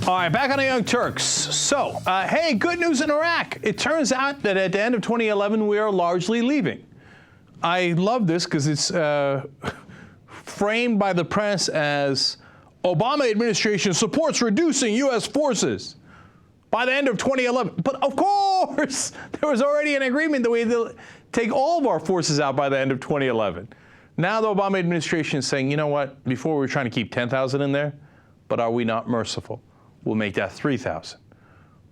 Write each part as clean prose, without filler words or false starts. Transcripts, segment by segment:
All right, back on the Young Turks. So, hey, good news in Iraq. It turns out that at the end of 2011, we are largely leaving. I love this because it's framed by the press as Obama administration supports reducing U.S. forces by the end of 2011. But of course, there was already an agreement that we had to take all of our forces out by the end of 2011. Now the Obama administration is saying, you know what, before we were trying to keep 10,000 in there, but are we not merciful? We'll make that 3,000.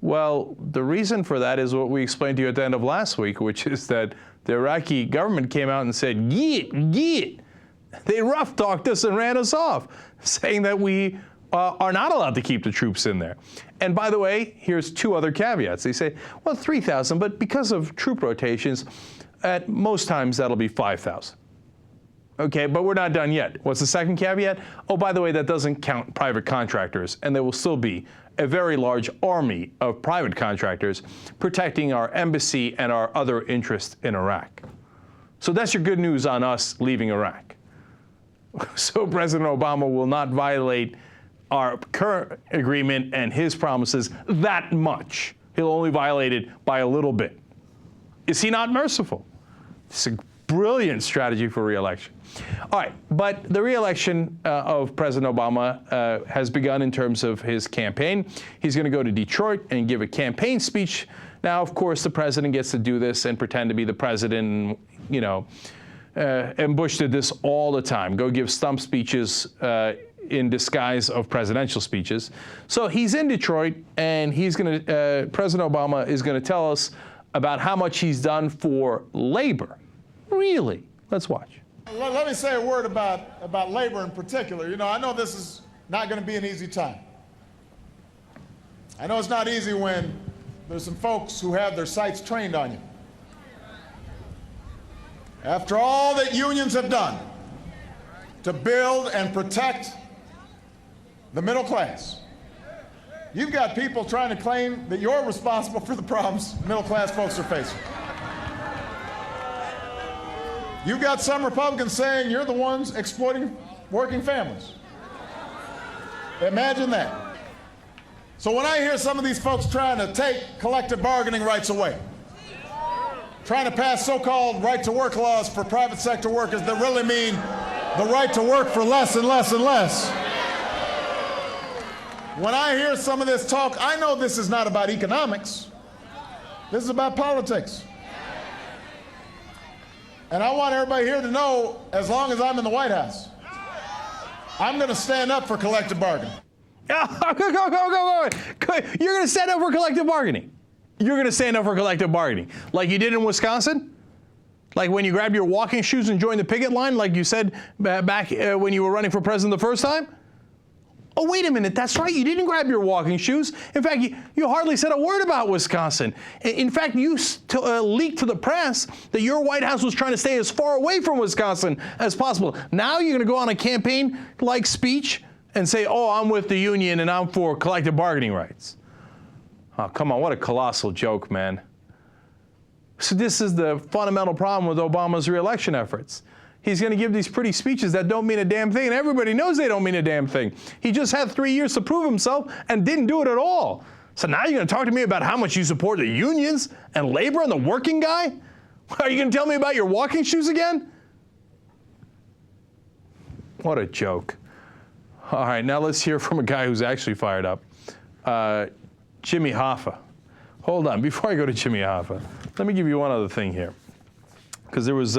Well, the reason for that is what we explained to you at the end of last week, which is that the Iraqi government came out and said, get. They rough-talked us and ran us off, saying that we are not allowed to keep the troops in there. And by the way, here's two other caveats. They say, well, 3,000, but because of troop rotations, at most times that'll be 5,000. Okay, but we're not done yet. What's the second caveat? Oh, by the way, that doesn't count private contractors, and there will still be a very large army of private contractors protecting our embassy and our other interests in Iraq. So that's your good news on us leaving Iraq. So President Obama will not violate our current agreement and his promises that much. He'll only violate it by a little bit. Is he not merciful? It's a brilliant strategy for re-election. All right, but the re-election of President Obama has begun in terms of his campaign. He's going to go to Detroit and give a campaign speech. Now, of course, the president gets to do this and pretend to be the president, you know, and Bush did this all the time, go give stump speeches in disguise of presidential speeches. So he's in Detroit, and he's going to, President Obama is going to tell us about how much he's done for labor. Really? Let's watch. Let me say a word about labor in particular. You know, I know this is not going to be an easy time. I know it's not easy when there's some folks who have their sights trained on you. After all that unions have done to build and protect the middle class, you've got people trying to claim that you're responsible for the problems middle class folks are facing. You've got some Republicans saying you're the ones exploiting working families. Imagine that. So when I hear some of these folks trying to take collective bargaining rights away, trying to pass so-called right-to-work laws for private sector workers that really mean the right to work for less and less and less, when I hear some of this talk, I know this is not about economics. This is about politics. And I want everybody here to know, as long as I'm in the White House, I'm going to stand up for collective bargaining. Go. You're going to stand up for collective bargaining. You're going to stand up for collective bargaining. Like you did in Wisconsin? Like when you grabbed your walking shoes and joined the picket line, like you said back when you were running for president the first time? Oh, wait a minute, that's right, you didn't grab your walking shoes. In fact, you hardly said a word about Wisconsin. In fact, you leaked to the press that your White House was trying to stay as far away from Wisconsin as possible. Now you're going to go on a campaign-like speech and say, oh, I'm with the union and I'm for collective bargaining rights. Oh, come on, what a colossal joke, man. So this is the fundamental problem with Obama's re-election efforts. He's going to give these pretty speeches that don't mean a damn thing, and everybody knows they don't mean a damn thing. He just had 3 years to prove himself and didn't do it at all. So now you're going to talk to me about how much you support the unions and labor and the working guy? Are you going to tell me about your walking shoes again? What a joke. All right, now let's hear from a guy who's actually fired up. Jimmy Hoffa. Hold on, before I go to Jimmy Hoffa, let me give you one other thing here. Because there was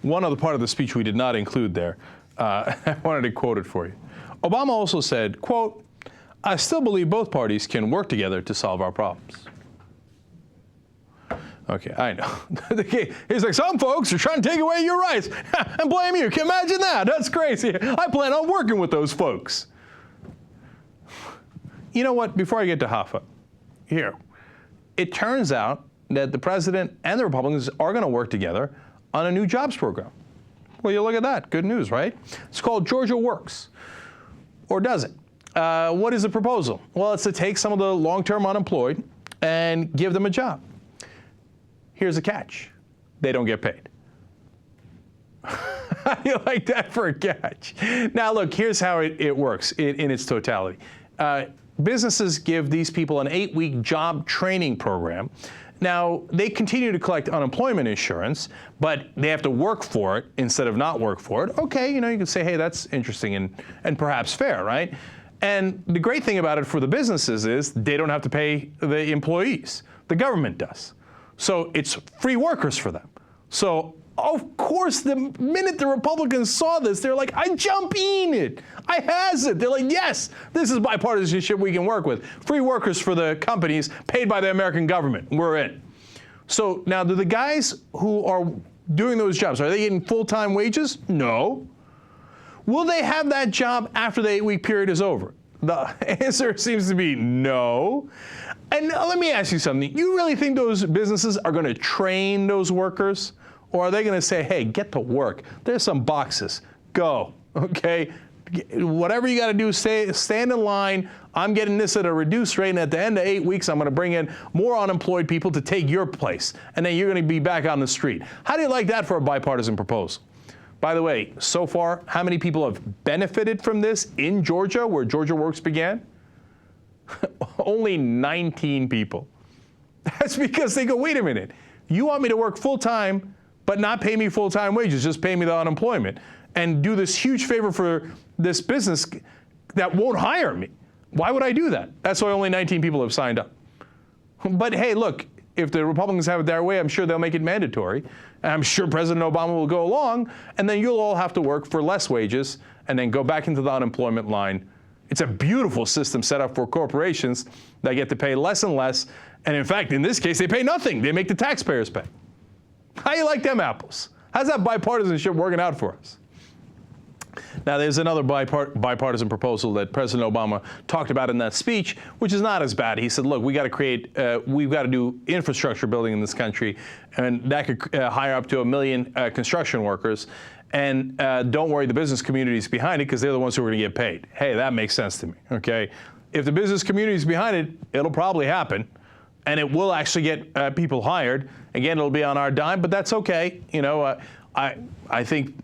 one other part of the speech we did not include there. I wanted to quote it for you. Obama also said, quote, I still believe both parties can work together to solve our problems. Okay, I know. He's like, some folks are trying to take away your rights and blame you. Can you imagine that? That's crazy. I plan on working with those folks. You know what? Before I get to Hoffa, here, it turns out that the president and the Republicans are going to work together on a new jobs program. Well, you look at that. Good news, right? It's called Georgia Works. Or does it? What is the proposal? Well, it's to take some of the long-term unemployed and give them a job. Here's the catch. They don't get paid. How do you like that for a catch? Now, look, here's how it works in its totality. businesses give these people an 8-week job training program. Now, they continue to collect unemployment insurance, but they have to work for it instead of not work for it. Okay, you can say, hey, that's interesting and perhaps fair, right? And the great thing about it for the businesses is they don't have to pay the employees. The government does. So it's free workers for them. So, of course, the minute the Republicans saw this, they're like, I jump in it. I has it. They're like, yes, this is bipartisanship we can work with. Free workers for the companies paid by the American government. We're in. So now, do the guys who are doing those jobs, are they getting full-time wages? No. Will they have that job after the 8-week period is over? The answer seems to be no. And let me ask you something. You really think those businesses are going to train those workers? Or are they going to say, hey, get to work. There's some boxes. Go, okay? Whatever you got to do, stand in line. I'm getting this at a reduced rate, and at the end of 8 weeks, I'm going to bring in more unemployed people to take your place, and then you're going to be back on the street. How do you like that for a bipartisan proposal? By the way, so far, how many people have benefited from this in Georgia, where Georgia Works began? Only 19 people. That's because they go, wait a minute, you want me to work full-time, but not pay me full-time wages, just pay me the unemployment, and do this huge favor for this business that won't hire me. Why would I do that? That's why only 19 people have signed up. But hey, look, if the Republicans have it their way, I'm sure they'll make it mandatory. And I'm sure President Obama will go along, and then you'll all have to work for less wages and then go back into the unemployment line. It's a beautiful system set up for corporations that get to pay less and less. And in fact, in this case, they pay nothing. They make the taxpayers pay. How you like them apples? How's that bipartisanship working out for us? Now, there's another bipartisan proposal that President Obama talked about in that speech, which is not as bad. He said, look, we've got to do infrastructure building in this country, and that could hire up to 1 million construction workers. And don't worry, the business community is behind it because they're the ones who are going to get paid. Hey, that makes sense to me, okay? If the business community is behind it, it'll probably happen. And it will actually get people hired. Again, it'll be on our dime, but that's okay. I think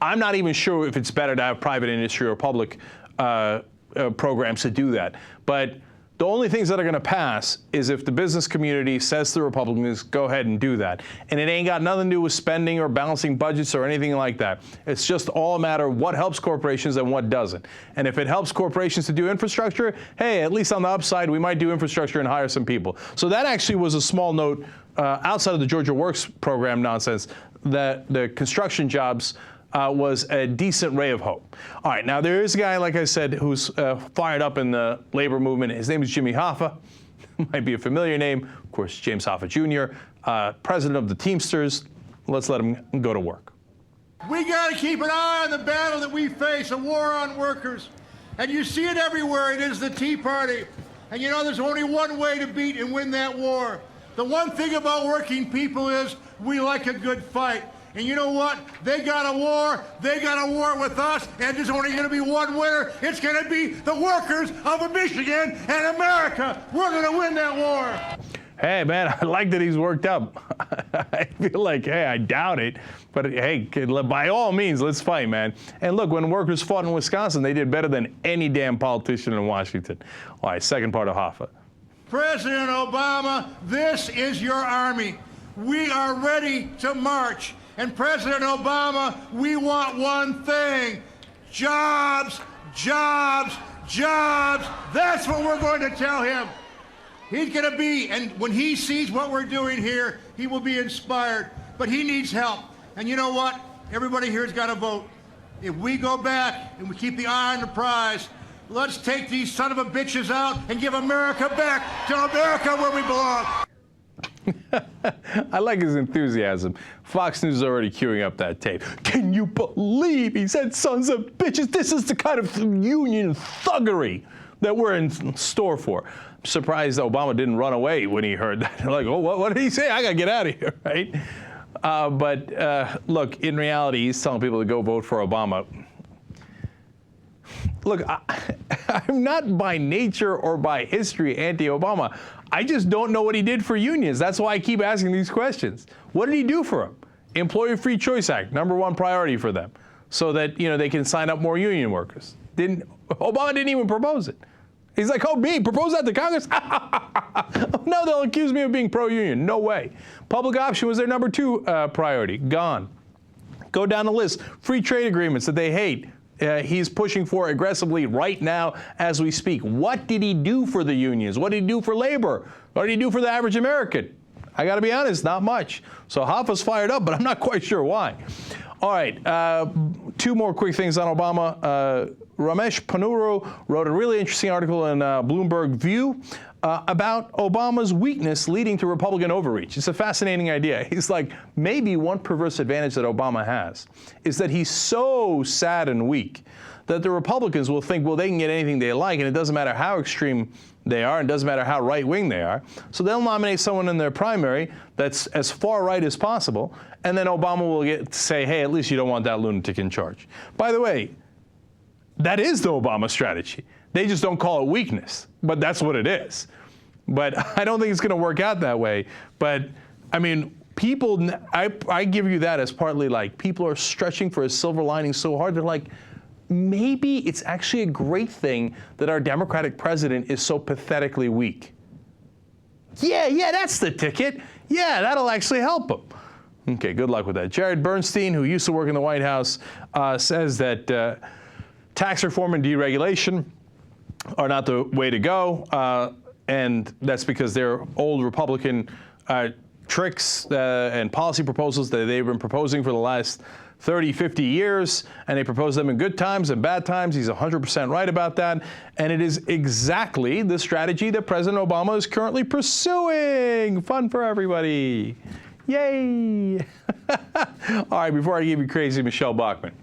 I'm not even sure if it's better to have private industry or public programs to do that. But the only things that are going to pass is if the business community says to the Republicans, go ahead and do that. And it ain't got nothing to do with spending or balancing budgets or anything like that. It's just all a matter of what helps corporations and what doesn't. And if it helps corporations to do infrastructure, hey, at least on the upside, we might do infrastructure and hire some people. So that actually was a small note outside of the Georgia Works program nonsense, that the construction jobs was a decent ray of hope. All right, now there is a guy, like I said, who's fired up in the labor movement. His name is Jimmy Hoffa. Might be a familiar name. Of course, James Hoffa Jr., president of the Teamsters. Let's let him go to work. We got to keep an eye on the battle that we face, a war on workers. And you see it everywhere. It is the Tea Party. And you know there's only one way to beat and win that war. The one thing about working people is we like a good fight. And you know what? They got a war with us, and there's only going to be one winner. It's going to be the workers of Michigan and America. We're going to win that war. Hey, man, I like that he's worked up. I feel like, hey, I doubt it. But, hey, by all means, let's fight, man. And look, when workers fought in Wisconsin, they did better than any damn politician in Washington. All right, second part of Hoffa. President Obama, this is your army. We are ready to march. And President Obama, we want one thing: jobs, jobs, jobs. That's what we're going to tell him. He's going to be, and when he sees what we're doing here, he will be inspired. But he needs help. And you know what? Everybody here has got to vote. If we go back and we keep the eye on the prize, let's take these son of a bitches out and give America back to America where we belong. I like his enthusiasm. Fox News is already queuing up that tape. Can you believe he said sons of bitches? This is the kind of union thuggery that we're in store for. I'm surprised Obama didn't run away when he heard that. Like, oh, what did he say? I got to get out of here, right? But look, in reality, he's telling people to go vote for Obama. Look, I'm not by nature or by history anti-Obama. I just don't know what he did for unions. That's why I keep asking these questions. What did he do for them? Employee Free Choice Act, #1 priority for them, so that they can sign up more union workers. Obama didn't even propose it. He's like, oh, me, propose that to Congress? No, they'll accuse me of being pro-union. No way. Public option was their number 2 priority. Gone. Go down the list. Free trade agreements that they hate. He's pushing for aggressively right now as we speak. What did he do for the unions? What did he do for labor? What did he do for the average American? I got to be honest, not much. So Hoffa's fired up, but I'm not quite sure why. All right, 2 more quick things on Obama. Ramesh Ponnuru wrote a really interesting article in Bloomberg View about Obama's weakness leading to Republican overreach. It's a fascinating idea. He's like, maybe one perverse advantage that Obama has is that he's so sad and weak that the Republicans will think, well, they can get anything they like, and it doesn't matter how extreme they are, and it doesn't matter how right-wing they are. So they'll nominate someone in their primary that's as far right as possible, and then Obama will get to say, hey, at least you don't want that lunatic in charge. By the way, that is the Obama strategy. They just don't call it weakness, but that's what it is. But I don't think it's going to work out that way. But, I mean, people, I give you that as partly like people are stretching for a silver lining so hard. They're like, maybe it's actually a great thing that our Democratic president is so pathetically weak. Yeah, that's the ticket. Yeah, that'll actually help him. Okay, good luck with that. Jared Bernstein, who used to work in the White House, says that tax reform and deregulation are not the way to go, and that's because they're old Republican tricks and policy proposals that they've been proposing for the last 30, 50 years, and they propose them in good times and bad times. He's 100% right about that, and it is exactly the strategy that President Obama is currently pursuing. Fun for everybody. Yay! All right, before I give you crazy Michelle Bachmann,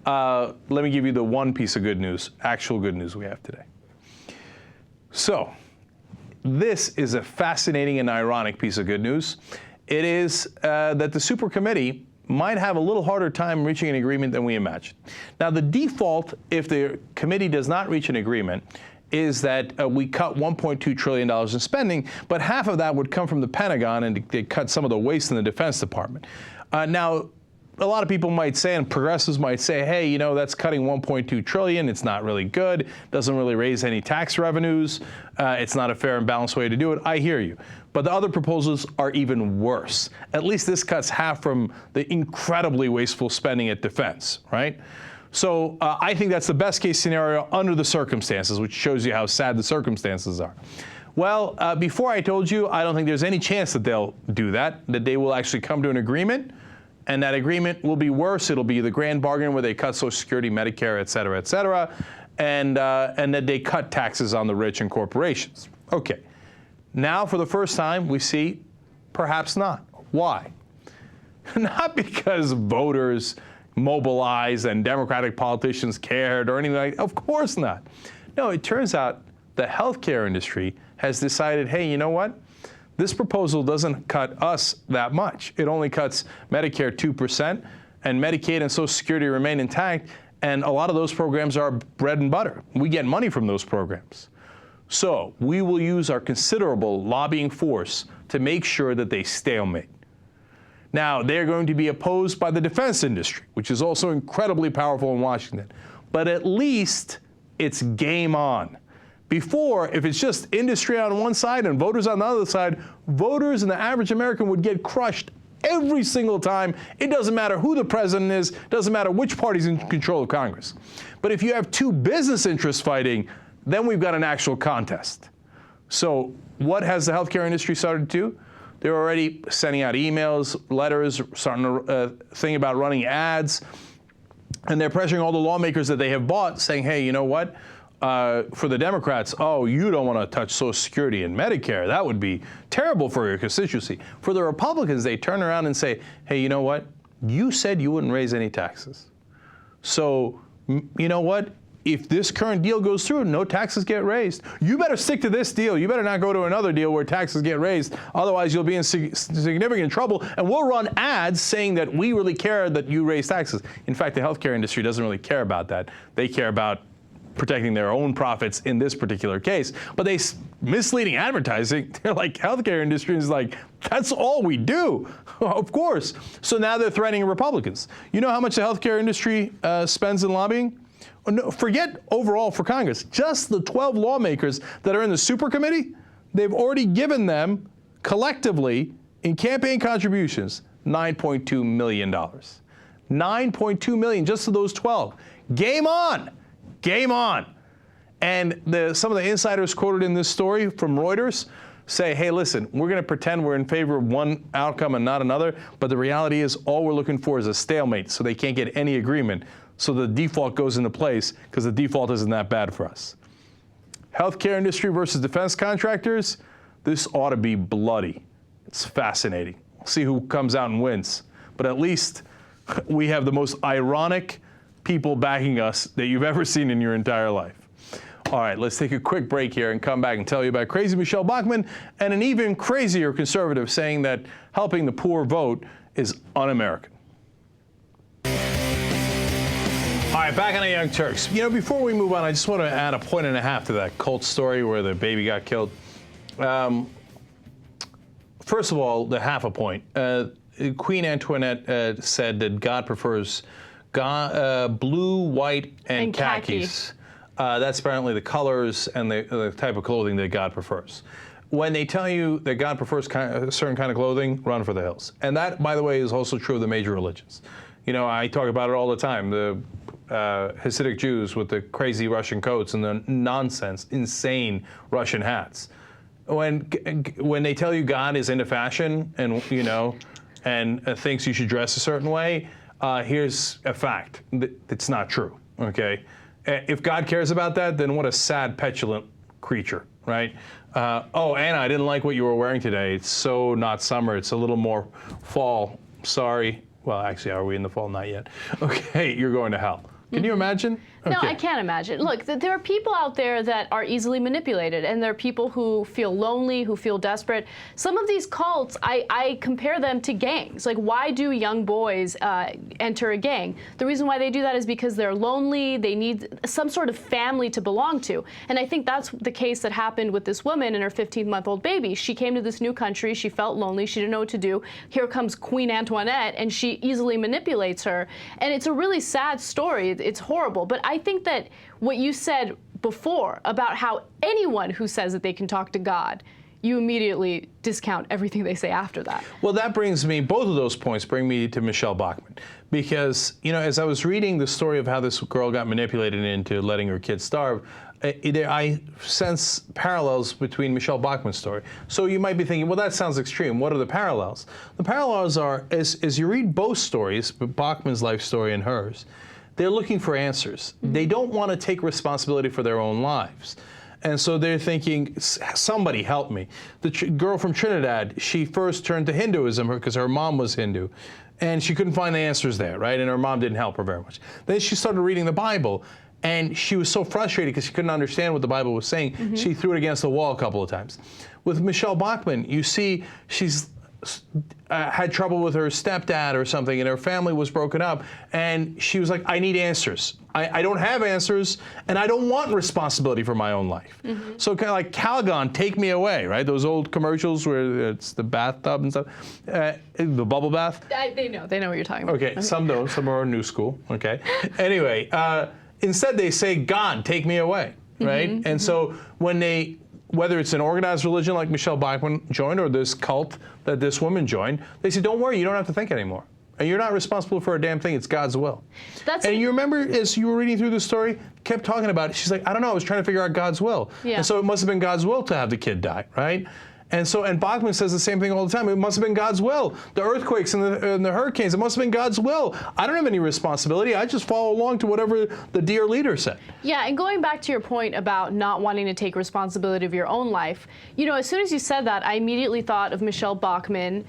let me give you the one piece of good news, actual good news we have today. So, this is a fascinating and ironic piece of good news. It is that the super committee might have a little harder time reaching an agreement than we imagined. Now, the default, if the committee does not reach an agreement, is that we cut $1.2 trillion in spending, but half of that would come from the Pentagon, and they cut some of the waste in the Defense Department. Now, a lot of people might say, and progressives might say, hey, you know, that's cutting $1.2 trillion. It's not really good. Doesn't really raise any tax revenues. It's not a fair and balanced way to do it. I hear you. But the other proposals are even worse. At least this cuts half from the incredibly wasteful spending at defense, right? So I think that's the best case scenario under the circumstances, which shows you how sad the circumstances are. Well, before I told you, I don't think there's any chance that they'll do that they will actually come to an agreement. And that agreement will be worse. It'll be the grand bargain where they cut Social Security, Medicare, et cetera, and that they cut taxes on the rich and corporations. Okay. Now, for the first time, we see perhaps not. Why? Not because voters mobilized and Democratic politicians cared or anything like that. Of course not. No, it turns out the healthcare industry has decided, hey, you know what? This proposal doesn't cut us that much. It only cuts Medicare 2%, and Medicaid and Social Security remain intact, and a lot of those programs are bread and butter. We get money from those programs. So we will use our considerable lobbying force to make sure that they stalemate. Now, they're going to be opposed by the defense industry, which is also incredibly powerful in Washington. But at least it's game on. Before, if it's just industry on one side and voters on the other side, voters and the average American would get crushed every single time. It doesn't matter who the president is, doesn't matter which party's in control of Congress. But if you have two business interests fighting, then we've got an actual contest. So what has the healthcare industry started to do? They're already sending out emails, letters, starting to think about running ads, and they're pressuring all the lawmakers that they have bought, saying, hey, you know what? For the Democrats, oh, you don't want to touch Social Security and Medicare. That would be terrible for your constituency. For the Republicans, they turn around and say, hey, you know what? You said you wouldn't raise any taxes. So, you know what? If this current deal goes through, no taxes get raised. You better stick to this deal. You better not go to another deal where taxes get raised. Otherwise, you'll be in significant trouble. And we'll run ads saying that we really care that you raise taxes. In fact, the healthcare industry doesn't really care about that. They care about protecting their own profits in this particular case. But they misleading advertising, they're like, healthcare industry is like, that's all we do. Of course. So now they're threatening Republicans. You know how much the healthcare industry spends in lobbying? No, forget overall for Congress. Just the 12 lawmakers that are in the super committee, they've already given them collectively in campaign contributions $9.2 million. $9.2 million just to those 12. Game on. Game on. And some of the insiders quoted in this story from Reuters say, hey, listen, we're going to pretend we're in favor of one outcome and not another, but the reality is all we're looking for is a stalemate, so they can't get any agreement. So the default goes into place because the default isn't that bad for us. Healthcare industry versus defense contractors, this ought to be bloody. It's fascinating. We'll see who comes out and wins. But at least we have the most ironic people backing us that you've ever seen in your entire life. All right, let's take a quick break here and come back and tell you about crazy Michelle Bachmann and an even crazier conservative saying that helping the poor vote is un-American. All right, back on the Young Turks. You know, before we move on, I just want to add a point and a half to that cult story where the baby got killed. First of all, the half a point. Queen Antoinette said that God prefers blue, white, and khakis. That's apparently the colors and the type of clothing that God prefers. When they tell you that God prefers a certain kind of clothing, run for the hills. And that, by the way, is also true of the major religions. You know, I talk about it all the time. The Hasidic Jews with the crazy Russian coats and the nonsense, insane Russian hats. When they tell you God is into fashion and, you know, and thinks you should dress a certain way, here's a fact. It's not true, okay? If God cares about that, then what a sad, petulant creature, right? Oh, Anna, I didn't like what you were wearing today. It's so not summer. It's a little more fall. Sorry. Well, actually, are we in the fall? Not yet. Okay, you're going to hell. Can you imagine? No, Okay. I can't imagine. Look, there are people out there that are easily manipulated, and there are people who feel lonely, who feel desperate. Some of these cults, I compare them to gangs. Like, why do young boys enter a gang? The reason why they do that is because they're lonely, they need some sort of family to belong to. And I think that's the case that happened with this woman and her 15-month-old baby. She came to this new country, she felt lonely, she didn't know what to do. Here comes Queen Antoinette, and she easily manipulates her. And it's a really sad story. It's horrible. But I think that what you said before about how anyone who says that they can talk to God, you immediately discount everything they say after that. Well, that brings me, both of those points bring me to Michelle Bachmann. Because, you know, as I was reading the story of how this girl got manipulated into letting her kids starve, I sense parallels between Michelle Bachmann's story. So you might be thinking, well, that sounds extreme. What are the parallels? The parallels are, as you read both stories, Bachmann's life story and hers, they're looking for answers. They don't want to take responsibility for their own lives. And so they're thinking, somebody help me. The girl from Trinidad, she first turned to Hinduism because her mom was Hindu. And she couldn't find the answers there, right? And her mom didn't help her very much. Then she started reading the Bible. And she was so frustrated because she couldn't understand what the Bible was saying. She threw it against the wall a couple of times. With Michelle Bachmann, you see she's had trouble with her stepdad or something, and her family was broken up, and she was like, I need answers. I don't have answers, and I don't want responsibility for my own life. So kind of like Calgon, take me away, right? Those old commercials where it's the bathtub and stuff, the bubble bath. They know what you're talking about. Okay, some don't, some are new school, okay. Anyway, instead they say, God, take me away, right? And so when they, whether it's an organized religion like Michelle Bachmann joined or this cult that this woman joined, they say, don't worry, you don't have to think anymore. And you're not responsible for a damn thing, it's God's will. And you remember, as you were reading through the story, kept talking about it, she's like, I don't know, I was trying to figure out God's will. Yeah. And so it must have been God's will to have the kid die, right? And so, and Bachmann says the same thing all the time. It must have been God's will. The earthquakes and the hurricanes, it must have been God's will. I don't have any responsibility. I just follow along to whatever the dear leader said. Yeah, and going back to your point about not wanting to take responsibility of your own life, you know, as soon as you said that, I immediately thought of Michelle Bachmann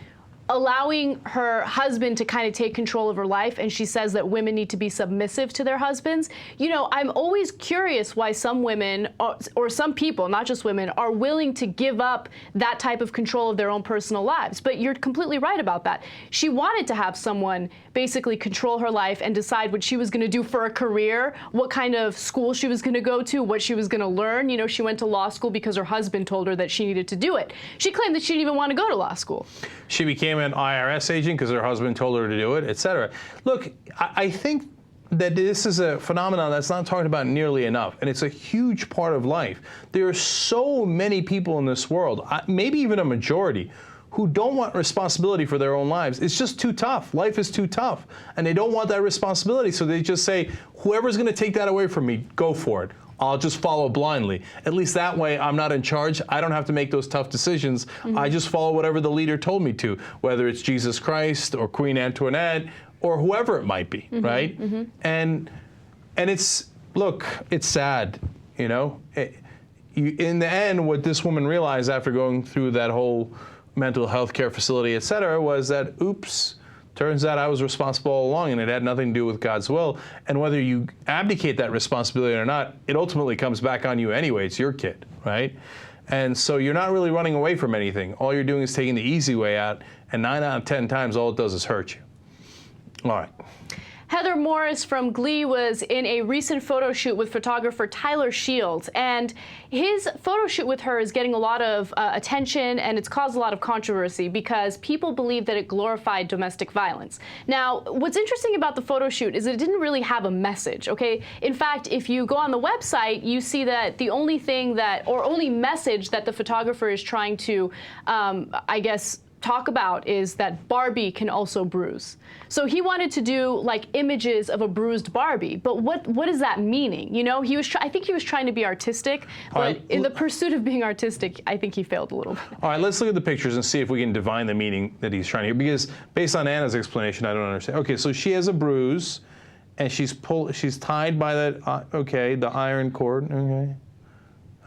allowing her husband to kind of take control of her life, and she says that women need to be submissive to their husbands. You know, I'm always curious why some women, or some people, not just women, are willing to give up that type of control of their own personal lives. But you're completely right about that. She wanted to have someone basically control her life and decide what she was going to do for a career, what kind of school she was going to go to, what she was going to learn. You know, she went to law school because her husband told her that she needed to do it. She claimed that she didn't even want to go to law school. She became an IRS agent because her husband told her to do it, etc. Look, I think that this is a phenomenon that's not talked about nearly enough, and it's a huge part of life. There are so many people in this world, maybe even a majority, who don't want responsibility for their own lives. It's just too tough. Life is too tough, and they don't want that responsibility, so they just say, whoever's going to take that away from me, go for it. I'll just follow blindly. At least that way, I'm not in charge. I don't have to make those tough decisions. I just follow whatever the leader told me to, whether it's Jesus Christ or Queen Antoinette or whoever it might be, right? And it's, look, it's sad, you know? In the end, what this woman realized after going through that whole mental health care facility, et cetera, was that, oops, turns out I was responsible all along, and it had nothing to do with God's will. And whether you abdicate that responsibility or not, it ultimately comes back on you anyway. It's your kid, right? And so you're not really running away from anything. All you're doing is taking the easy way out, and 9 out of 10 times, all it does is hurt you. All right. Heather Morris from Glee was in a recent photo shoot with photographer Tyler Shields, and his photo shoot with her is getting a lot of attention, and it's caused a lot of controversy because people believe that it glorified domestic violence. Now, what's interesting about the photo shoot is it didn't really have a message, okay? In fact, if you go on the website, you see that the only thing that, or only message that the photographer is trying to, I guess, talk about is that Barbie can also bruise. So he wanted to do like images of a bruised Barbie, but what is that meaning? You know, he was I think he was trying to be artistic, but in the pursuit of being artistic, I think he failed a little bit. All right, let's look at the pictures and see if we can divine the meaning that he's trying to hear, because based on Anna's explanation, I don't understand. Okay, so she has a bruise, and she's tied by that, okay, the iron cord, okay.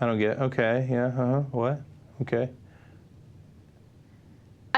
I don't get, okay, yeah, what? Okay.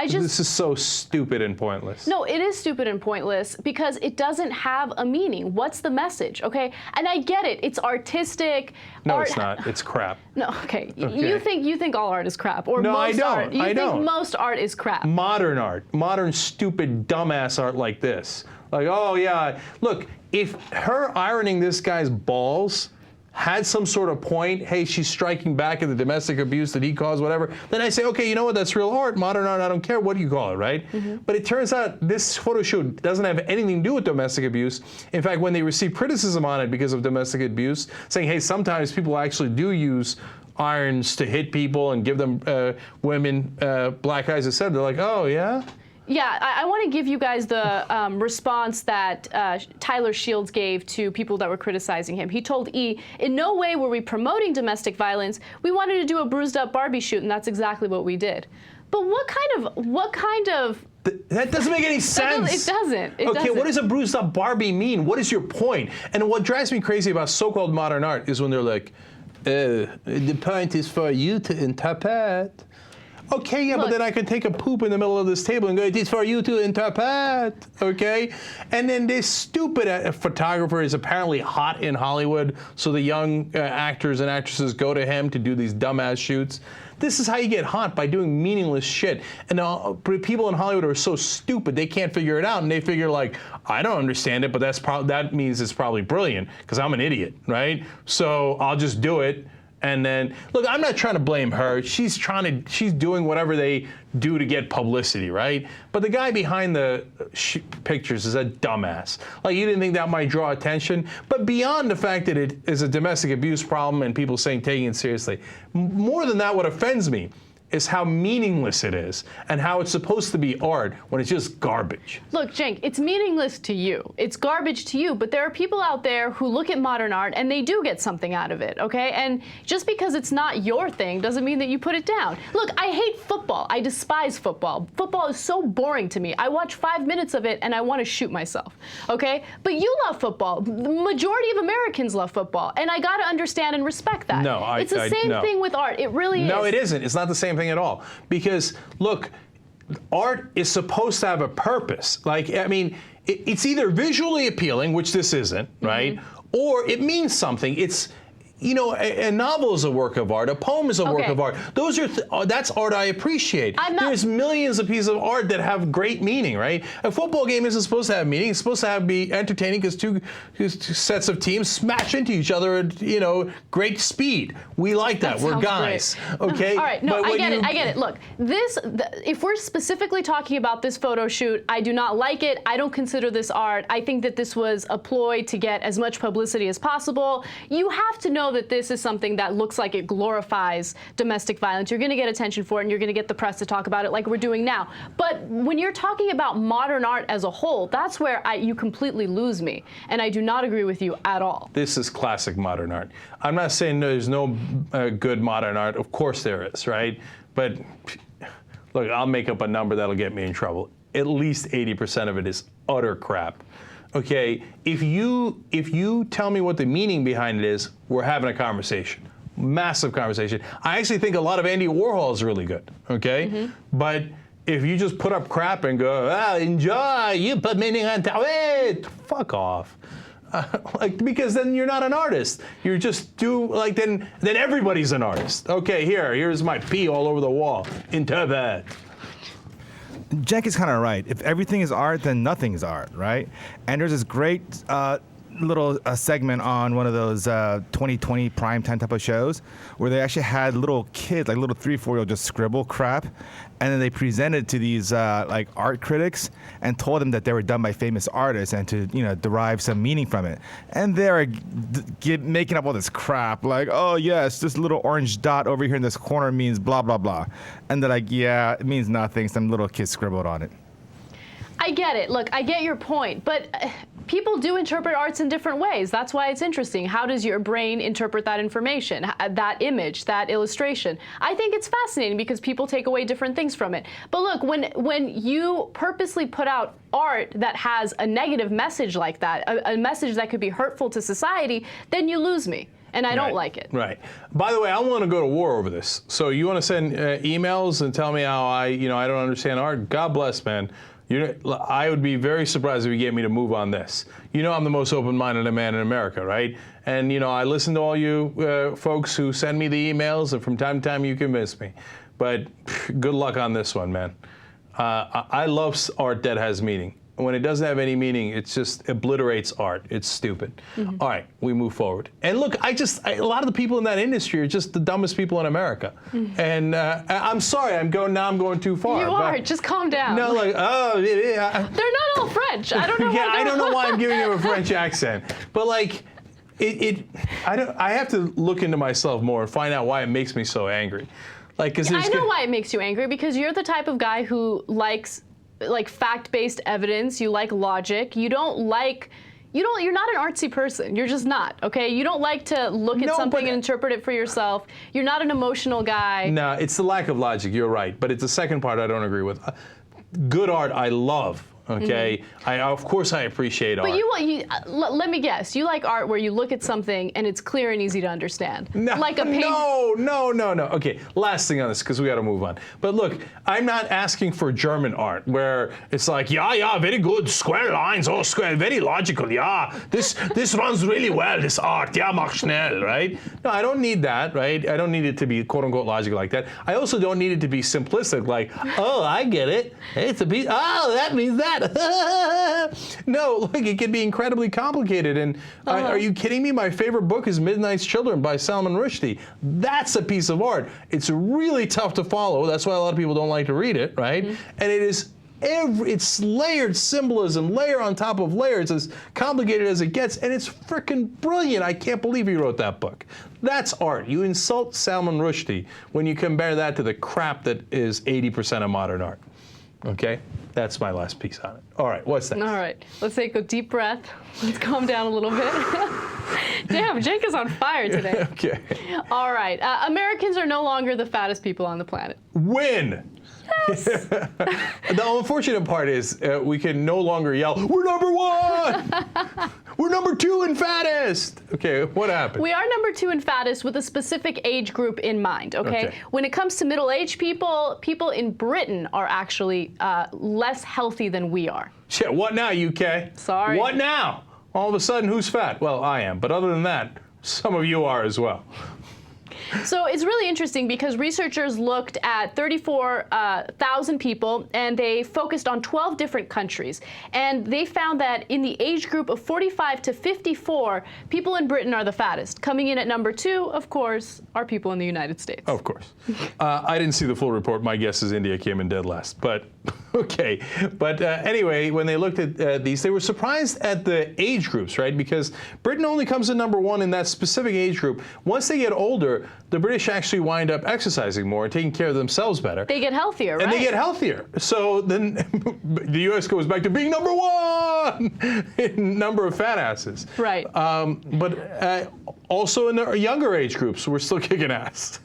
This is so stupid and pointless. No, it is stupid and pointless because it doesn't have a meaning. What's the message, okay? And I get it, it's artistic. No, it's not, it's crap. No, okay. You think all art is crap, or no, most I don't. art. You think most art is crap. Modern art, modern stupid dumbass art like this. Like, oh yeah, look, if her ironing this guy's balls had some sort of point, hey, she's striking back at the domestic abuse that he caused, whatever, then I say, okay, you know what, that's real art, modern art, I don't care what you call it, right? But it turns out this photo shoot doesn't have anything to do with domestic abuse. In fact, when they receive criticism on it because of domestic abuse, saying, hey, sometimes people actually do use irons to hit people and give them women black eyes, etc. They're like, oh, yeah? Yeah, I want to give you guys the response that Tyler Shields gave to people that were criticizing him. He told E, in no way were we promoting domestic violence. We wanted to do a bruised up Barbie shoot, and that's exactly what we did. But what kind of that doesn't make any sense. It doesn't. Okay, what does a bruised up Barbie mean? What is your point? And what drives me crazy about so-called modern art is when they're like, the point is for you to interpret. Okay, yeah, but then I could take a poop in the middle of this table and go, it is for you to interpret, okay? And then this stupid photographer is apparently hot in Hollywood, so the young actors and actresses go to him to do these dumbass shoots. This is how you get hot, by doing meaningless shit. And people in Hollywood are so stupid, they can't figure it out, and they figure like, I don't understand it, but that means it's probably brilliant, because I'm an idiot, right? So I'll just do it. And then, look, I'm not trying to blame her. She's doing whatever they do to get publicity, right? But the guy behind the pictures is a dumbass. Like, you didn't think that might draw attention? But beyond the fact that it is a domestic abuse problem and people saying taking it seriously, more than that, what offends me is how meaningless it is and how it's supposed to be art when it's just garbage. Look, Cenk, it's meaningless to you. It's garbage to you, but there are people out there who look at modern art and they do get something out of it, okay? And just because it's not your thing doesn't mean that you put it down. Look, I hate football. I despise football. Football is so boring to me. I watch 5 minutes of it and I want to shoot myself, okay? But you love football. The majority of Americans love football, and I gotta understand and respect that. No, it's the same thing with art. It really is. No, it isn't. It's not the same thing at all. Because, look, art is supposed to have a purpose. Like, I mean, it's either visually appealing, which this isn't, right? Or it means something. you know, a novel is a work of art. A poem is a work Okay. of art. Those are that's art I appreciate. There's millions of pieces of art that have great meaning, right? A football game isn't supposed to have meaning. It's supposed to be entertaining because two sets of teams smash into each other at, you know, great speed. We like that. We're guys, okay? All right, no, But I get it. Look, if we're specifically talking about this photo shoot, I do not like it. I don't consider this art. I think that this was a ploy to get as much publicity as possible. You have to know that this is something that looks like it glorifies domestic violence. You're going to get attention for it, and you're going to get the press to talk about it like we're doing now. But when you're talking about modern art as a whole, that's where you completely lose me, and I do not agree with you at all. This is classic modern art. I'm not saying there's no good modern art. Of course there is, right? But look, I'll make up a number that'll get me in trouble. At least 80% of it is utter crap. Okay, if you tell me what the meaning behind it is, we're having a conversation, massive conversation. I actually think a lot of Andy Warhol is really good. Okay, but if you just put up crap and go, enjoy, you put meaning on it, fuck off. Like, because then you're not an artist. You're just then everybody's an artist. Okay, here's my pee all over the wall. Interpret. Cenk is kind of right. If everything is art, then nothing is art, right? And there's this great little segment on one of those 2020 primetime type of shows where they actually had little kids, like little 3-4-year-olds, just scribble crap, and then they presented to these like art critics and told them that they were done by famous artists and to derive some meaning from it. And they're making up all this crap like, oh yes, this little orange dot over here in this corner means blah blah blah, and they're like, yeah, it means nothing. Some little kid scribbled on it. I get it. Look, I get your point, but people do interpret arts in different ways. That's why it's interesting. How does your brain interpret that information, that image, that illustration? I think it's fascinating because people take away different things from it. But look, when you purposely put out art that has a negative message like that, a message that could be hurtful to society, then you lose me. And I don't like it. Right. By the way, I want to go to war over this. So you want to send emails and tell me how I don't understand art? God bless, man. I would be very surprised if you get me to move on this. You know I'm the most open-minded man in America, right? And I listen to all you folks who send me the emails, and from time to time you convince me. But good luck on this one, man. I love art that has meaning. When it doesn't have any meaning, it just obliterates art. It's stupid. All right, we move forward. And look, a lot of the people in that industry are just the dumbest people in America. And I'm sorry, I'm going too far. You are. Just calm down. No, like, they're not all French. I don't know. Yeah, I don't know why I'm giving him a French accent, but like, I have to look into myself more and find out why it makes me so angry. Like, because I know why it makes you angry, because you're the type of guy who likes fact-based evidence. You like logic. You're not an artsy person. You're just not, okay? You don't like to look at something and interpret it for yourself. You're not an emotional guy. No, it's the lack of logic. You're right. But it's the second part I don't agree with. Good art I love. Okay, of course I appreciate art. But let me guess. You like art where you look at something and it's clear and easy to understand. No, like a paint. No. Okay, last thing on this because we got to move on. But look, I'm not asking for German art where it's like, yeah, very good, square lines, oh, square, very logical, yeah. This runs really well, this art, yeah, mach schnell, right? No, I don't need that, right? I don't need it to be quote unquote logical like that. I also don't need it to be simplistic, like, oh, I get it. It's a piece. Oh, that means that. No, look, it can be incredibly complicated. And are you kidding me? My favorite book is Midnight's Children by Salman Rushdie. That's a piece of art. It's really tough to follow. That's why a lot of people don't like to read it, right? And it is it's layered symbolism, layer on top of layer. It's as complicated as it gets, and it's freaking brilliant. I can't believe he wrote that book. That's art. You insult Salman Rushdie when you compare that to the crap that is 80% of modern art. Okay? That's my last piece on it. All right, what's next? All right, let's take a deep breath. Let's calm down a little bit. Damn, Jake is on fire today. Okay. All right, Americans are no longer the fattest people on the planet. Win! Yes. The unfortunate part is we can no longer yell, we're number one! We're number 2 and fattest! Okay, what happened? We are number 2 and fattest with a specific age group in mind, okay? When it comes to middle-aged people, people in Britain are actually less healthy than we are. Shit, what now, UK? Sorry. What now? All of a sudden, who's fat? Well, I am, but other than that, Some of you are as well. So it's really interesting because researchers looked at 34,000 people and they focused on 12 different countries. And they found that in the age group of 45 to 54, people in Britain are the fattest. Coming in at number 2, of course, are people in the United States. Of course. I didn't see the full report. My guess is India came in dead last. But okay. But anyway, when they looked at these, they were surprised at the age groups, right? Because Britain only comes in number 1 in that specific age group. Once they get older, the British actually wind up exercising more and taking care of themselves better. They get healthier, right? And they get healthier. So then the U.S. goes back to being number 1 in number of fat asses. Right. But also in the younger age groups, we're still kicking ass.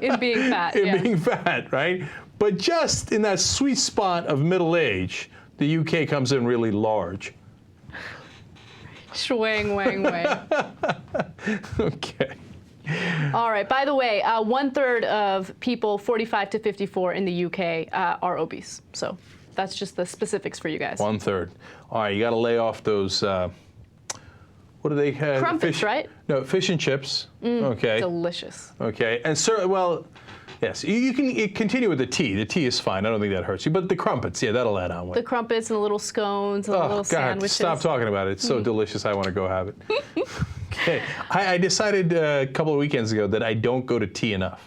In being fat, In being fat, right? But just in that sweet spot of middle age, the UK comes in really large. Swing, wang, wang. Okay. All right. By the way, 1/3 of people 45 to 54 in the UK are obese. So that's just the specifics for you guys. 1/3. All right, you got to lay off those. What do they have? Crumpets, fish, right? No, fish and chips. Okay. Delicious. Okay, and well, yes, you can continue with the tea. The tea is fine. I don't think that hurts you. But the crumpets, yeah, that'll add on weight. The crumpets and the little scones and the little God, sandwiches. stop talking about it. It's so delicious. I want to go have it. Okay, I decided a couple of weekends ago that I don't go to tea enough.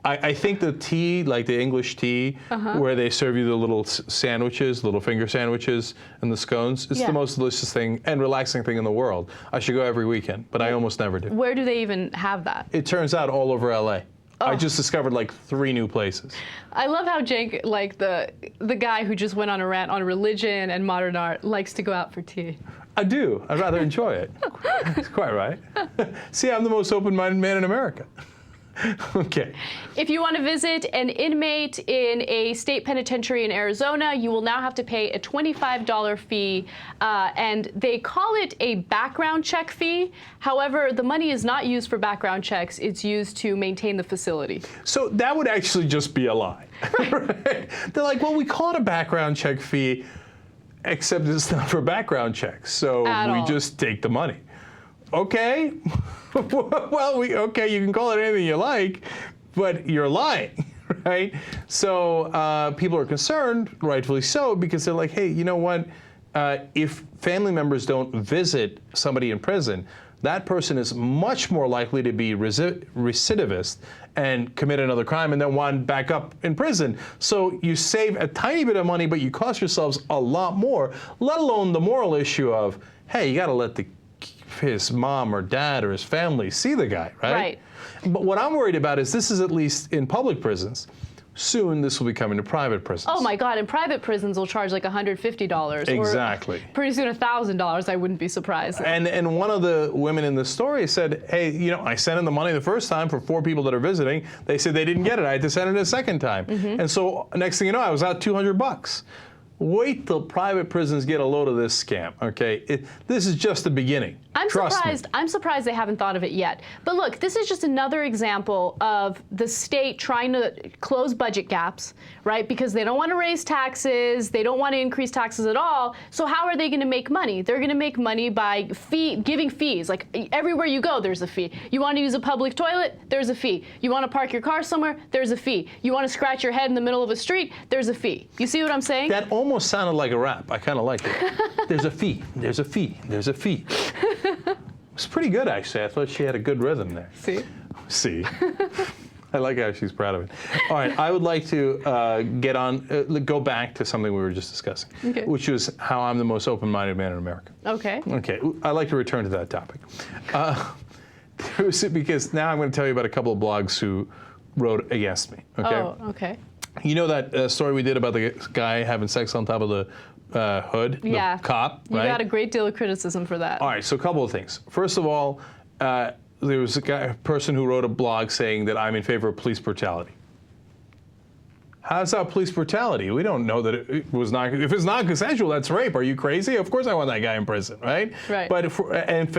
I think the tea, like the English tea, where they serve you the little sandwiches, little finger sandwiches, and the scones, is the most delicious thing and relaxing thing in the world. I should go every weekend, but I almost never do. Where do they even have that? It turns out all over LA. I just discovered like 3 new places. I love how Cenk, like the guy who just went on a rant on religion and modern art, likes to go out for tea. I do. I'd rather enjoy it. That's quite right. See, I'm the most open-minded man in America. Okay. If you want to visit an inmate in a state penitentiary in Arizona, you will now have to pay a $25 fee, and they call it a background check fee. However, the money is not used for background checks. It's used to maintain the facility. So that would actually just be a lie. Right? They're like, well, we call it a background check fee, except it's not for background checks. So we just take the money. Okay. Well, okay, you can call it anything you like, but you're lying, right? So people are concerned, rightfully so, because they're like, hey, you know what? If family members don't visit somebody in prison, that person is much more likely to be recidivist and commit another crime and then wind back up in prison. So you save a tiny bit of money, but you cost yourselves a lot more, let alone the moral issue of, hey, you got to let his mom or dad or his family see the guy, right? Right. But what I'm worried about is this is at least in public prisons. Soon this will be coming to private prisons. Oh my God, and private prisons will charge like $150. Exactly. Or pretty soon $1,000, I wouldn't be surprised. And one of the women in the story said, hey, you know, I sent in the money the first time for 4 people that are visiting. They said they didn't get it. I had to send it a second time. And so next thing you know, I was out $200. Wait till private prisons get a load of this scam, okay? This is just the beginning. I'm surprised they haven't thought of it yet. But look, this is just another example of the state trying to close budget gaps, right? Because they don't want to raise taxes, they don't want to increase taxes at all. So how are they going to make money? They're going to make money by giving fees. Like everywhere you go, there's a fee. You want to use a public toilet? There's a fee. You want to park your car somewhere? There's a fee. You want to scratch your head in the middle of a street? There's a fee. You see what I'm saying? That almost sounded like a rap. I kind of like it. There's a fee. There's a fee. There's a fee. It's pretty good, actually. I thought she had a good rhythm there. See? I like how she's proud of it. All right, I would like to go back to something we were just discussing, which was how I'm the most open-minded man in America. Okay. Okay, I'd like to return to that topic. Because now I'm going to tell you about a couple of blogs who wrote against me. Okay? Oh, okay. You know that story we did about the guy having sex on top of the hood? Yeah. The cop, right? You got a great deal of criticism for that. All right, so a couple of things. First of all, there was a person who wrote a blog saying that I'm in favor of police brutality. How's that police brutality? We don't know that it was not. If it's not consensual, that's rape. Are you crazy? Of course I want that guy in prison, right? Right. But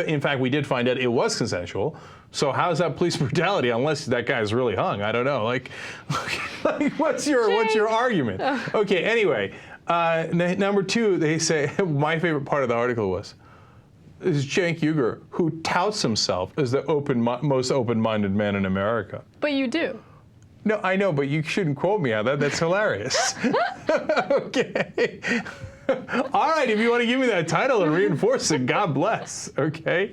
in fact, we did find out it was consensual. So how's that police brutality? Unless that guy's really hung, I don't know. Like what's your argument? Okay. Anyway, number 2, they say my favorite part of the article was, is Cenk Uygur, who touts himself as the most open-minded man in America. But you do. No, I know, but you shouldn't quote me on that. That's hilarious. Okay. All right, if you want to give me that title and reinforce it, God bless. Okay.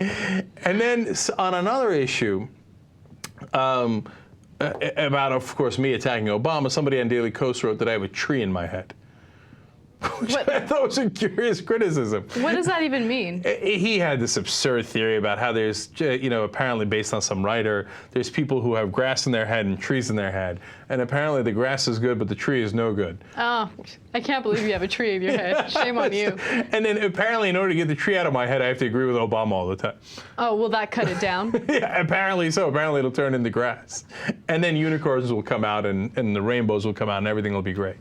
And then on another issue, about, of course, me attacking Obama, somebody on Daily Kos wrote that I have a tree in my head. Which I thought was a curious criticism. What does that even mean? He had this absurd theory about how there's, apparently based on some writer, there's people who have grass in their head and trees in their head. And apparently the grass is good, but the tree is no good. Oh, I can't believe you have a tree in your head. Shame on you. And then apparently in order to get the tree out of my head, I have to agree with Obama all the time. Oh, will that cut it down? Yeah, apparently so. Apparently it'll turn into grass. And then unicorns will come out and the rainbows will come out and everything will be great.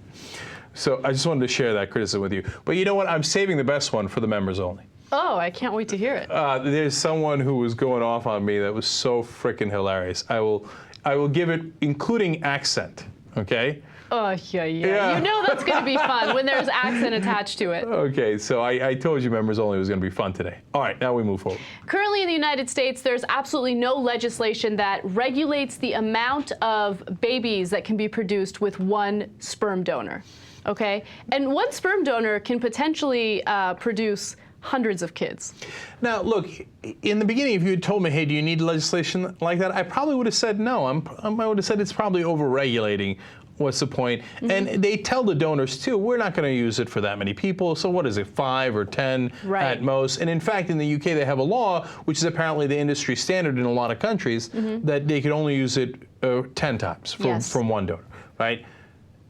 So I just wanted to share that criticism with you. But you know what? I'm saving the best one for the members only. Oh, I can't wait to hear it. There's someone who was going off on me that was so freaking hilarious. I will give it, including accent, okay? Oh, yeah. You know that's going to be fun when there's accent attached to it. Okay, so I told you members only was going to be fun today. All right, now we move forward. Currently in the United States, there's absolutely no legislation that regulates the amount of babies that can be produced with one sperm donor. Okay? And one sperm donor can potentially produce hundreds of kids. Now, look, in the beginning, if you had told me, hey, do you need legislation like that, I probably would have said no. I would have said it's probably over-regulating. What's the point? Mm-hmm. And they tell the donors, too, we're not going to use it for that many people. So what is it, 5 or 10 at most? And in fact, in the UK, they have a law, which is apparently the industry standard in a lot of countries, that they could only use it 10 times from one donor, right?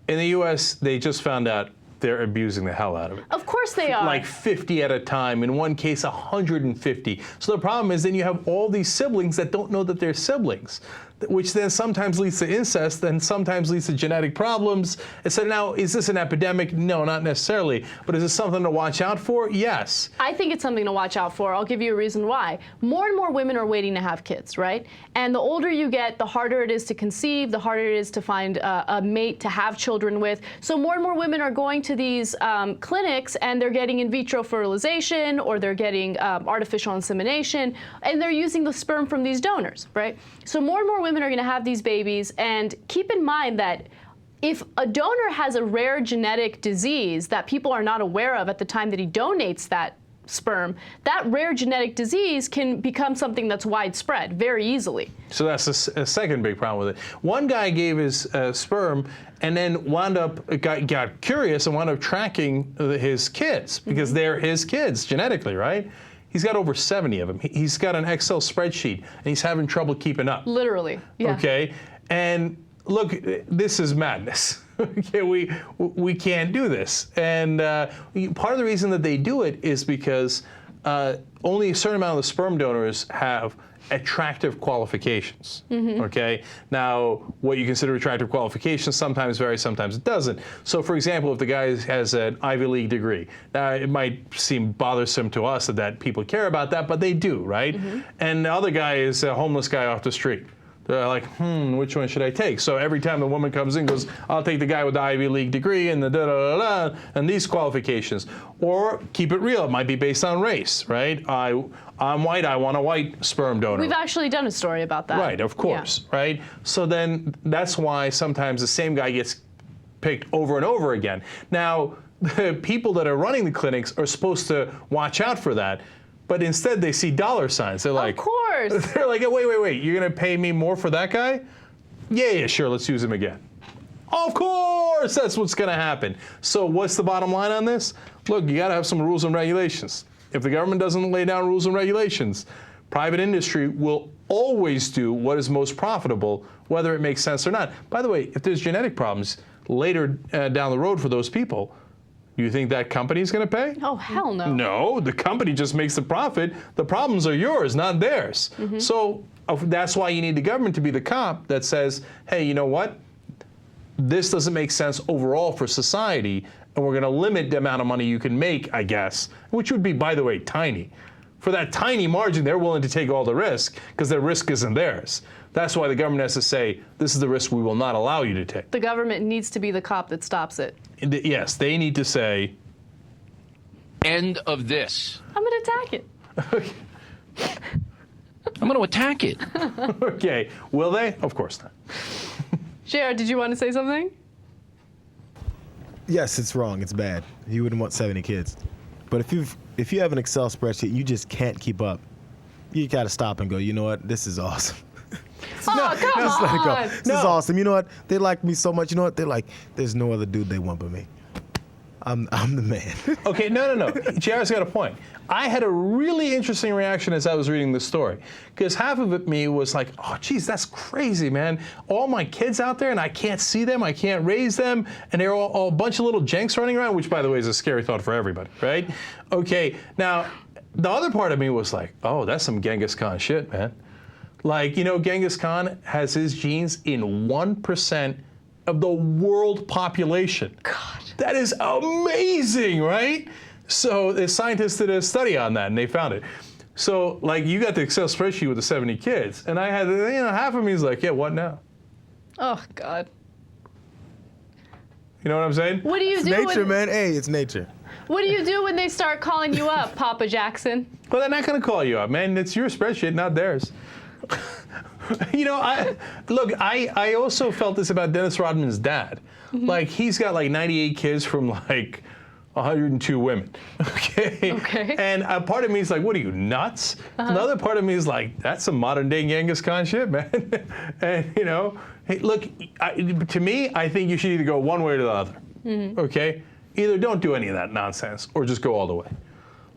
In the US, they just found out they're abusing the hell out of it. Of course they are. Like 50 at a time, in one case 150. So the problem is then you have all these siblings that don't know that they're siblings, which then sometimes leads to incest, then sometimes leads to genetic problems. And so now, is this an epidemic? No, not necessarily. But is this something to watch out for? Yes. I think it's something to watch out for. I'll give you a reason why. More and more women are waiting to have kids, right? And the older you get, the harder it is to conceive, the harder it is to find a mate to have children with. So more and more women are going to these clinics and they're getting in vitro fertilization or they're getting artificial insemination, and they're using the sperm from these donors, right? So more and more women are going to have these babies, and keep in mind that if a donor has a rare genetic disease that people are not aware of at the time that he donates that sperm, that rare genetic disease can become something that's widespread very easily. So that's a second big problem with it. One guy gave his sperm and then got curious and wound up tracking his kids because they're his kids genetically, right? He's got over 70 of them. He's got an Excel spreadsheet, and he's having trouble keeping up. Literally, yeah. Okay, and look, this is madness. Okay, we can't do this. And part of the reason that they do it is because only a certain amount of the sperm donors have attractive qualifications. Okay, now what you consider attractive qualifications sometimes varies, sometimes it doesn't. So for example, if the guy has an Ivy League degree, now it might seem bothersome to us that people care about that, but they do, right? And the other guy is a homeless guy off the street. They're like, which one should I take? So every time the woman comes in, goes, I'll take the guy with the Ivy League degree and the da-da-da-da, and these qualifications. Or keep it real, it might be based on race, right? I'm white, I want a white sperm donor. We've actually done a story about that. Right, of course, right? So then that's why sometimes the same guy gets picked over and over again. Now, the people that are running the clinics are supposed to watch out for that. But instead, they see dollar signs. They're like, of course. They're like, wait, you're going to pay me more for that guy? Yeah, sure, let's use him again. Of course, that's what's going to happen. So what's the bottom line on this? Look, you got to have some rules and regulations. If the government doesn't lay down rules and regulations, private industry will always do what is most profitable, whether it makes sense or not. By the way, if there's genetic problems later down the road for those people, you think that company's going to pay? Oh, hell no. No, the company just makes the profit. The problems are yours, not theirs. So that's why you need the government to be the cop that says, hey, you know what? This doesn't make sense overall for society, and we're going to limit the amount of money you can make, I guess, which would be, by the way, tiny. For that tiny margin, they're willing to take all the risk because their risk isn't theirs. That's why the government has to say, this is the risk we will not allow you to take. The government needs to be the cop that stops it. Yes, they need to say, end of this. I'm going to attack it. I'm going to attack it. Okay. Will they? Of course not. JR, did you want to say something? Yes, it's wrong. It's bad. You wouldn't want 70 kids. But if you have an Excel spreadsheet, you just can't keep up. You got to stop and go, you know what? This is awesome. Oh, come Just let it go. on. This is awesome. You know what? They like me so much. You know what? They're like, there's no other dude they want but me. I'm the man. Okay, no. JR's got a point. I had a really interesting reaction as I was reading this story, because half of it me was like, oh, geez, that's crazy, man. All my kids out there, and I can't see them, I can't raise them, and they're all a bunch of little jenks running around, which, by the way, is a scary thought for everybody, right? Okay, now, the other part of me was like, oh, that's some Genghis Khan shit, man. Like, you know, Genghis Khan has his genes in 1% of the world population. God. That is amazing, right? So the scientists did a study on that, and they found it. So, like, you got the Excel spreadsheet with the 70 kids, and I had, you know, half of me is like, yeah, what now? Oh, God. You know what I'm saying? What do you It's do nature, when, man. Hey, it's nature. What do you do when they start calling you up, Papa Jackson? Well, they're not going to call you up, man. It's your spreadsheet, not theirs. You know, I also felt this about Dennis Rodman's dad. Mm-hmm. Like, he's got like 98 kids from like 102 women. Okay. And a part of me is like, what are you, nuts? Another part of me is like, that's some modern day Genghis Khan shit, man. And, you know, hey, look, to me, I think you should either go one way or the other. Mm-hmm. Okay? Either don't do any of that nonsense or just go all the way.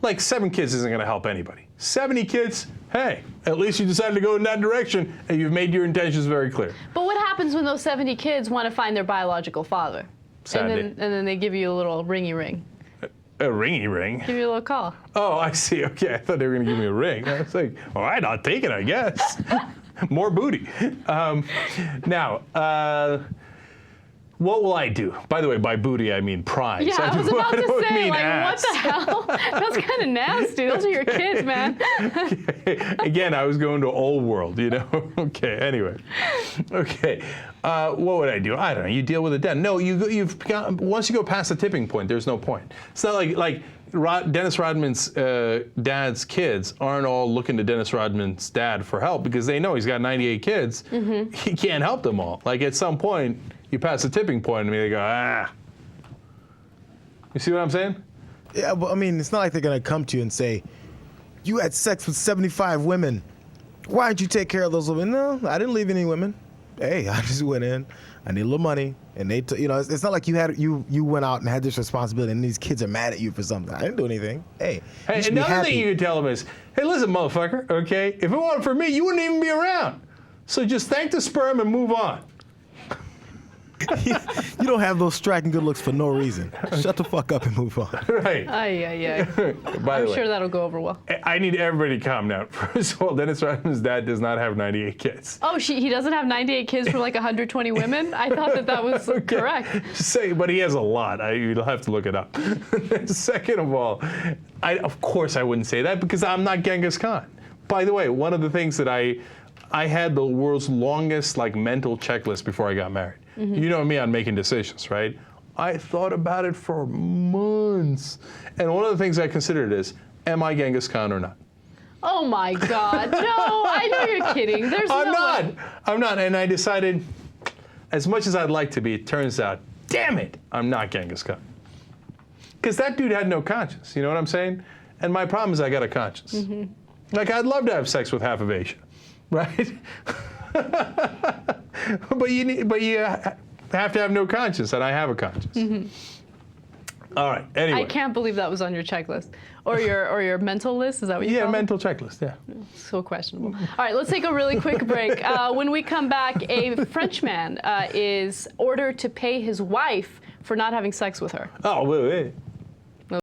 Like, 7 kids isn't going to help anybody. 70 kids, hey, at least you decided to go in that direction and you've made your intentions very clear. But what happens when those 70 kids want to find their biological father? And then they give you a little ringy ring. A ringy ring? Give you a little call. Oh, I see. Okay, I thought they were going to give me a ring. I was like, all right, I'll take it, I guess. More booty. What will I do? By the way, by booty, I mean prize. Yeah, I was about to say, like, ass. what the hell? That's kind of nasty. Those are your kids, man. Okay. Again, I was going to old world, you know? Okay, anyway. Okay, what would I do? I don't know. You deal with it then. No, you've got, once you go past the tipping point, there's no point. It's not like Dennis Rodman's dad's kids aren't all looking to Dennis Rodman's dad for help because they know he's got 98 kids. Mm-hmm. He can't help them all. Like, at some point, you pass the tipping point and they go, ah. You see what I'm saying? Yeah, but I mean, it's not like they're going to come to you and say, you had sex with 75 women. Why didn't you take care of those women? No, I didn't leave any women. Hey, I just went in. I need a little money. And they, you know, it's not like you went out and had this responsibility and these kids are mad at you for something. I didn't do anything. Hey, another thing you can tell them is, hey, listen, motherfucker, okay? If it wasn't for me, you wouldn't even be around. So just thank the sperm and move on. You don't have those striking good looks for no reason. Shut the fuck up and move on. Right. I'm sure that'll go over well. I need everybody to calm down. First of all, Dennis Rodman's dad does not have 98 kids. Oh, he doesn't have 98 kids from like 120 women? I thought that was correct. But he has a lot. You'll have to look it up. Second of all, of course I wouldn't say that because I'm not Genghis Khan. By the way, one of the things that I had the world's longest mental checklist before I got married. Mm-hmm. You know me on making decisions, right? I thought about it for months. And one of the things I considered is, am I Genghis Khan or not? Oh my God, no, I know you're kidding. I'm not, and I decided, as much as I'd like to be, it turns out, damn it, I'm not Genghis Khan. Because that dude had no conscience, you know what I'm saying? And my problem is I got a conscience. Mm-hmm. Like, I'd love to have sex with half of Asia, right? but you have to have no conscience, and I have a conscience. Mm-hmm. All right. Anyway, I can't believe that was on your checklist or your mental list. Is that what you call it? Yeah, mental checklist. Yeah. So questionable. All right, let's take a really quick break. When we come back, a Frenchman is ordered to pay his wife for not having sex with her. Oh, wait.